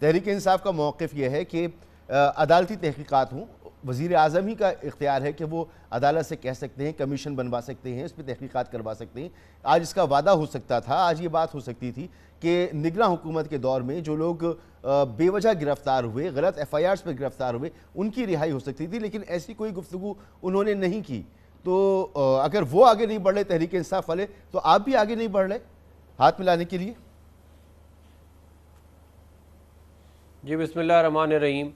तहरीक इंसाफ का मौक़िफ़ यह है कि अदालती तहक़ीक़ात हों, वज़ीर आज़म ही का इख्तियार है कि वो अदालत से कह सकते हैं, कमीशन बनवा सकते हैं, इस पर तहक़ीक़ात करवा सकते हैं। आज इसका वादा हो सकता था, आज ये बात हो सकती थी कि निगरान हुकूमत के दौर में जो लोग बेवजह गिरफ्तार हुए, गलत FIRs पर गिरफ्तार हुए, उनकी रिहाई हो सकती थी, लेकिन ऐसी कोई गुफ्तगू उन्होंने नहीं की। तो अगर वो आगे नहीं बढ़ रहे तहरीक इंसाफ वाले, तो आप भी आगे नहीं बढ़ रहे हाथ मिलाने के लिए। जी बिस्मिल्लाहिर्रहमानिर्रहीम।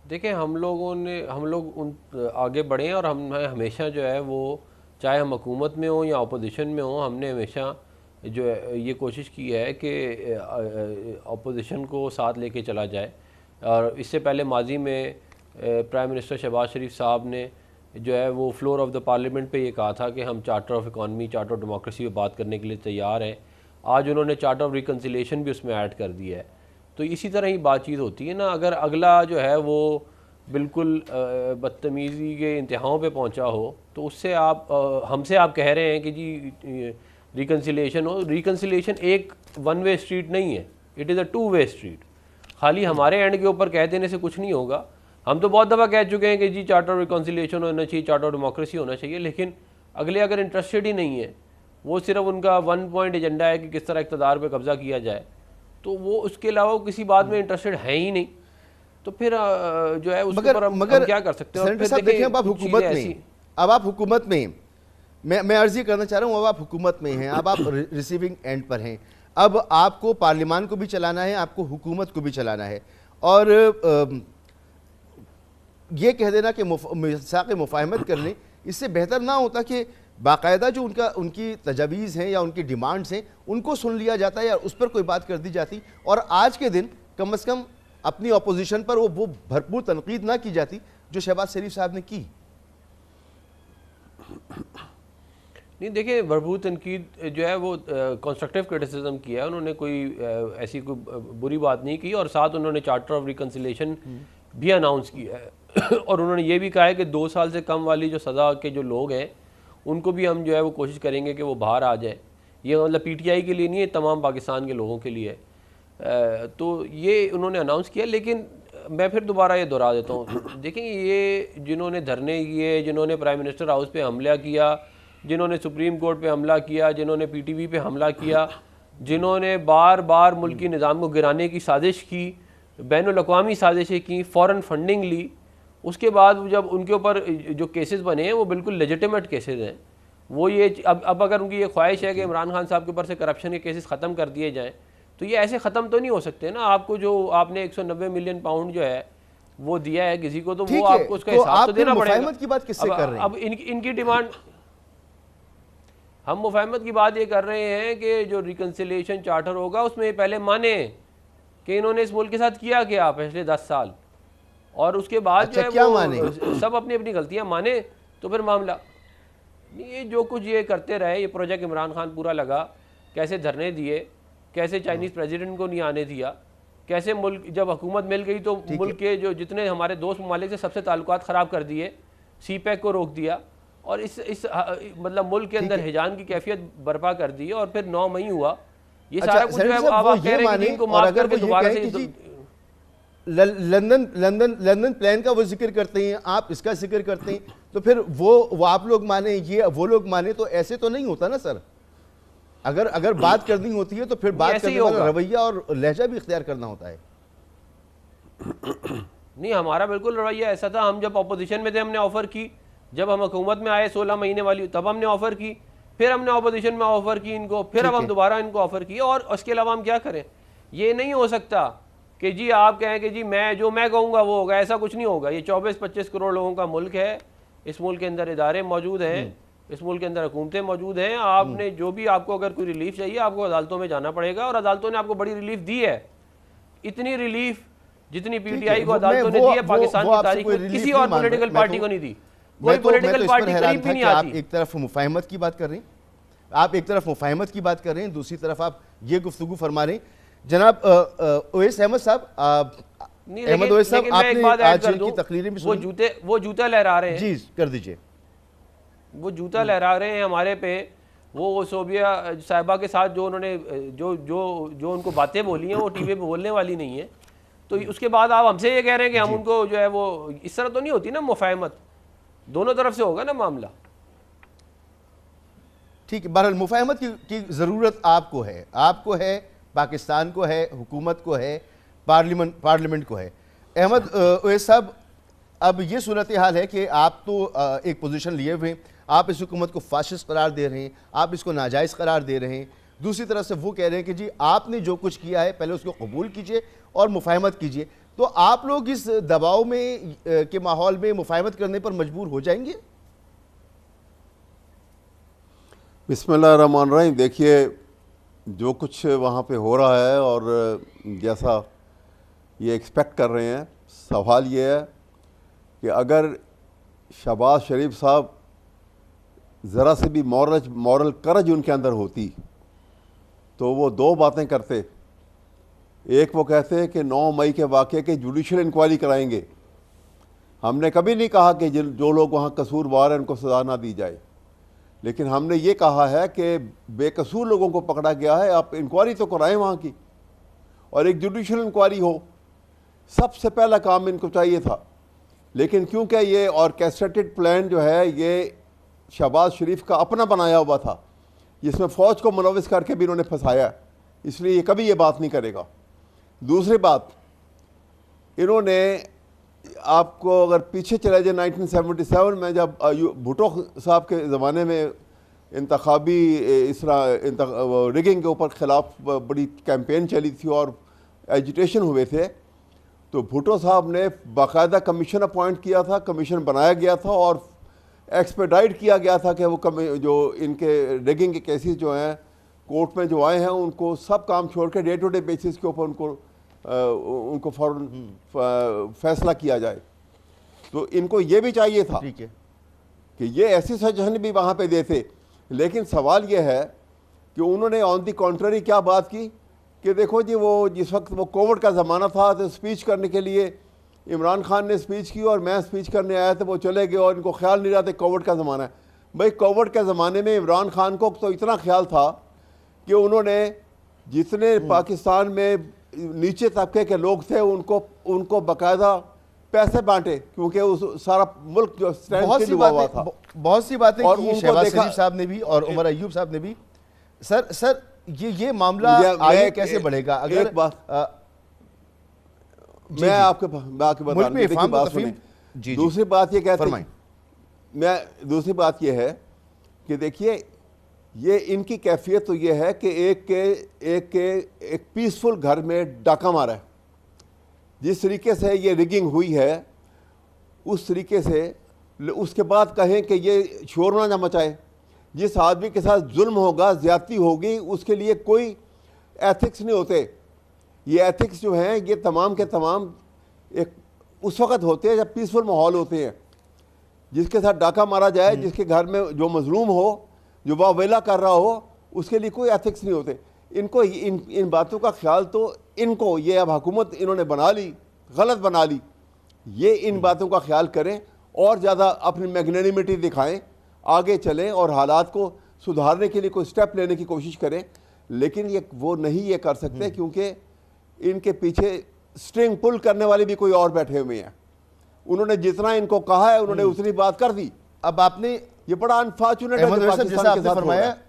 देखिए हम लोग उन आगे बढ़े हैं और हम हमेशा जो है वो चाहे हम हुकूमत में हों या अपोजिशन में हों, हमने हमेशा जो है ये कोशिश की है कि अपोजिशन को साथ लेके चला जाए। और इससे पहले माजी में प्राइम मिनिस्टर शहबाज शरीफ साहब ने जो है वो फ्लोर ऑफ द पार्लियामेंट पे ये कहा था कि हम charter of economy, charter of democracy पे बात करने के लिए तैयार हैं। आज उन्होंने चार्टर ऑफ रिकन्सिलिएशन भी उसमें ऐड कर दिया है। तो इसी तरह ही बातचीत होती है ना। अगर अगला जो है वो बिल्कुल बदतमीज़ी के इंतहाओं पे पहुंचा हो तो उससे आप हमसे आप कह रहे हैं कि जी रिकन्सिलिएशन हो। रिकन्सिलिएशन एक वन वे स्ट्रीट नहीं है, it is a two way street. खाली हमारे एंड के ऊपर कह देने से कुछ नहीं होगा। हम तो बहुत दफ़ा कह चुके हैं कि जी चार्टर ऑफ रिकन्सिलिएशन होना चाहिए, चार्टर ऑफ डेमोक्रेसी होना चाहिए, लेकिन अगले अगर इंटरेस्टेड ही नहीं है, वो सिर्फ उनका वन पॉइंट एजेंडा है कि किस तरह इक़्तिदार पर कब्ज़ा किया जाए, तो वो उसके अलावा किसी बात में इंटरेस्टेड है ही नहीं, तो फिर जो है उसके ऊपर हम क्या कर सकते हैं। और फिर देखिए अब आप हुकूमत में, अब आप हुकूमत में, मैं अर्जी करना चाह रहा हूँ, अब आप हुकूमत में हैं, अब आप रिसीविंग एंड पर हैं, अब आपको पार्लियामान को भी चलाना है, आपको हुकूमत को भी चलाना है, और ये कह देना कि मिसाक़ मुफ़ाहमत कर लें, इससे बेहतर ना होता कि बाकायदा जो उनकी तजावीज़ हैं या उनकी डिमांड्स हैं उनको सुन लिया जाता है या उस पर कोई बात कर दी जाती, और आज के दिन कम से कम अपनी अपोजिशन पर वो भरपूर तनकीद ना की जाती जो शहबाज शरीफ साहब ने की। नहीं देखिए, भरपूर तनकीद जो है वो कंस्ट्रक्टिव क्रिटिसिज्म किया है उन्होंने, कोई ऐसी कोई बुरी बात नहीं की, और साथ उन्होंने चार्टर ऑफ रिकन्सिलिएशन भी अनाउंस किया है और उन्होंने ये भी कहा है कि 2 साल से कम वाली जो सज़ा के जो लोग हैं उनको भी हम जो है वो कोशिश करेंगे कि वो बाहर आ जाए। ये मतलब PTI के लिए नहीं है, तमाम पाकिस्तान के लोगों के लिए है। तो ये उन्होंने अनाउंस किया, लेकिन मैं फिर दोबारा ये दोहरा देता हूँ। देखेंगे ये जिन्होंने धरने किए, जिन्होंने प्राइम मिनिस्टर हाउस पे हमला किया, जिन्होंने सुप्रीम कोर्ट पे हमला किया, जिन्होंने PTV पे हमला किया, जिन्होंने बार बार मुल्की निज़ाम को गिराने की साजिश की, बैनुल-अक़वामी साजिशें की, फ़ॉरेन फंडिंग ली, उसके बाद जब उनके ऊपर जो केसेस बने हैं वो बिल्कुल लेजिटिमेट केसेस हैं। वो ये अब अगर उनकी ये ख्वाहिश है कि इमरान खान साहब के ऊपर से करप्शन के केसेस ख़त्म कर दिए जाएँ, तो ये ऐसे ख़त्म तो नहीं हो सकते ना। आपको जो आपने 190 मिलियन पाउंड जो है वो दिया है किसी को, तो वो आपको उसका हिसाब तो देना पड़ेगा। की बात किससे कर रहे हैं? अब इनकी डिमांड, हम मुफाहमत की बात ये कर रहे हैं कि जो रिकन्सिलिएशन चार्टर होगा उसमें पहले माने कि इन्होंने इस मुल्क के साथ किया क्या पिछले 10 साल, और उसके बाद जो है वो सब अपनी अपनी गलतियां माने, तो फिर मामला ये जो कुछ ये करते रहे। ये प्रोजेक्ट इमरान खान पूरा लगा, कैसे धरने दिए, कैसे चाइनीज़ प्रेसिडेंट को नहीं आने दिया, कैसे मुल्क जब हुकूमत मिल गई तो मुल्क के जो जितने हमारे दोस्त ममालिक से सबसे ताल्लुकात ख़राब कर दिए, CPEC को रोक दिया, और इस मतलब मुल्क के अंदर हिजान की कैफियत बर्पा कर दी, और फिर 9 मई हुआ। ये सारा कुछ है, आप कह रहे हैं कि इनको माफ करके दोबारा से लंदन प्लान का वो जिक्र करते हैं, आप इसका जिक्र करते हैं, तो फिर वो आप लोग माने, ये वो लोग माने, तो ऐसे तो नहीं होता ना सर। अगर बात करनी होती है तो फिर बात करने वाला रवैया और लहजा भी इख्तियार करना होता है। नहीं, हमारा बिल्कुल रवैया ऐसा था। हम जब अपोजिशन में थे हमने ऑफर की, जब हम हुकूमत में आए 16 महीने वाली तब हमने ऑफर की, फिर हमने अपोजिशन में ऑफर की इनको, फिर अब हम दोबारा इनको ऑफर की, और उसके अलावा हम क्या करें? ये नहीं हो सकता कि जी आप कहें कि जी मैं कहूँगा वो होगा, ऐसा कुछ नहीं होगा। ये 24-25 करोड़ लोगों का मुल्क है, इस मुल्क के अंदर इदारे मौजूद हैं, इस मुल्क के अंदर हुकूमतें मौजूद हैं। आपने जो भी, आपको अगर कोई रिलीफ चाहिए आपको अदालतों में जाना पड़ेगा, और अदालतों ने आपको बड़ी रिलीफ दी है। इतनी रिलीफ जितनी PTI को अदालतों ने दी है पाकिस्तान की तारीख में किसी और पॉलिटिकल पार्टी को नहीं दी। कोई पॉलिटिकल पार्टी करीब भी नहीं आती। आप एक तरफ मुफाहमत की बात कर रहे हैं, आप एक तरफ मुफाहमत की बात कर रहे हैं, दूसरी तरफ आप ये गुफ्तगू फरमा रहे हैं। जनाब ओवैस अहमद साहब, अहमद ओवैस साहब, आपने आज की तकरीरें भी सुनी, वो जूता लहरा रहे हैं। जी कर दीजिए। वो जूता लहरा रहे हैं हमारे पे, वो सोबिया साहिबा के साथ जो उन्होंने जो उनको बातें बोली हैं वो TV पे बोलने वाली नहीं है। तो उसके बाद आप हमसे ये कह रहे हैं कि हम उनको जो है वो, इस तरह तो नहीं होती ना मुफाहमत, दोनों तरफ से होगा ना मामला। ठीक है, बहरहाल मुफाहमत की ज़रूरत आपको है, पाकिस्तान को है, हुकूमत को है, पार्लियामेंट को है। अहमद ओवैस साहब, अब ये सूरत हाल है कि आप तो एक पोजीशन लिए हुए हैं, आप इस हुकूमत को फाशिस्ट करार दे रहे हैं, आप इसको नाजायज़ करार दे रहे हैं। दूसरी तरफ से वो कह रहे हैं कि जी आपने जो कुछ किया है पहले उसको कबूल कीजिए और मुफाहमत कीजिए। तो आप लोग इस दबाव में के माहौल में मुफाहमत करने पर मजबूर हो जाएंगे? बिस्मिल्लाहिर्रहमानिर्रहीम। देखिए, जो कुछ वहाँ पे हो रहा है और जैसा ये एक्सपेक्ट कर रहे हैं, सवाल ये है कि अगर शहबाज शरीफ साहब ज़रा से भी मॉरल करज उनके अंदर होती तो वो दो बातें करते। एक, वो कहते हैं कि 9 मई के वाक़े के जुडिशल इंक्वायरी कराएंगे। हमने कभी नहीं कहा कि जो लोग वहाँ कसूरवार हैं उनको सज़ा ना दी जाए, लेकिन हमने ये कहा है कि बेकसूर लोगों को पकड़ा गया है, आप इंक्वायरी तो कराएं वहाँ की, और एक जुडिशल इंक्वायरी हो। सबसे पहला काम इनको चाहिए था। लेकिन क्योंकि ये ऑर्केस्ट्रेटेड प्लान जो है ये शहबाज शरीफ का अपना बनाया हुआ था, जिसमें फ़ौज को मुलविस करके भी इन्होंने फंसाया, इसलिए ये कभी ये बात नहीं करेगा। दूसरी बात, इन्होंने, आपको अगर पीछे चले जाए 1977 में, जब भुट्टो साहब के ज़माने में इंतखाबी रिगिंग के ऊपर ख़िलाफ़ बड़ी कैंपेन चली थी और एजिटेशन हुए थे, तो भुट्टो साहब ने बाकायदा कमीशन अपॉइंट किया था, कमीशन बनाया गया था और एक्सपेडाइट किया गया था कि वो जो इनके रिगिंग के केसेस जो हैं कोर्ट में जो आए हैं उनको सब काम छोड़ के डे टू डे बेसिस के ऊपर उनको फ़ौरन फैसला किया जाए। तो इनको ये भी चाहिए था ठीक है कि ये ऐसी सजहन भी वहाँ पे देते। लेकिन सवाल ये है कि उन्होंने ऑन दी कॉन्ट्ररी क्या बात की कि देखो जी, वो जिस वक्त वो कोविड का ज़माना था तो स्पीच करने के लिए इमरान खान ने स्पीच की और मैं स्पीच करने आया तो वो चले गए और इनको ख्याल नहीं रहा था कोविड का ज़माना है। भाई, कोविड के ज़माने में इमरान खान को तो इतना ख्याल था कि उन्होंने जितने पाकिस्तान में नीचे तबके के लोग थे उनको बाकायदा पैसे बांटे, क्योंकि उस सारा मुल्क जो स्टैंड हुआ हुआ था। बहुत सी बातें और की उनको शहबाज देखा- शरीफ साहब ने भी और उमर अय्यूब साहब ने भी। सर ये मामला आगे कैसे बढ़ेगा? अगर एक बात जी, मैं जी। आपके बता मुल्क में देखिए, इफ़हाम बात व तफ़हीम- सुनें। जी, दूसरी बात ये कहते फरमाएं। दूसरी बात ये है कि देखिए, ये इनकी कैफियत तो ये है कि एक पीसफुल घर में डाका मारा है। जिस तरीके से ये रिगिंग हुई है उस तरीके से उसके बाद कहें कि ये शोर ना मचाए। जिस आदमी के साथ जुल्म होगा, ज़्यादती होगी, उसके लिए कोई एथिक्स नहीं होते। ये एथिक्स जो हैं ये तमाम के तमाम एक उस वक़्त होते हैं जब पीसफुल माहौल होते हैं। जिसके साथ डाका मारा जाए, जिसके घर में जो मजलूम हो, जो वावेला कर रहा हो, उसके लिए कोई एथिक्स नहीं होते। इनको इन बातों का ख्याल तो इनको, ये अब हुकूमत इन्होंने बना ली, गलत बना ली, ये इन बातों का ख्याल करें और ज़्यादा अपनी मैग्नेनिमिटी दिखाएं, आगे चलें और हालात को सुधारने के लिए कोई स्टेप लेने की कोशिश करें। लेकिन ये वो नहीं ये कर सकते क्योंकि इनके पीछे स्ट्रिंग पुल करने वाले भी कोई और बैठे हुए हैं। उन्होंने जितना इनको कहा है उन्होंने उतनी बात कर दी। अब आपने ये बड़ा अनफॉर्चुनेट है अहमद जो ओवैस साहब, जैसा पाकिस्तान के आपने साथ हो रहा फरमाया, है।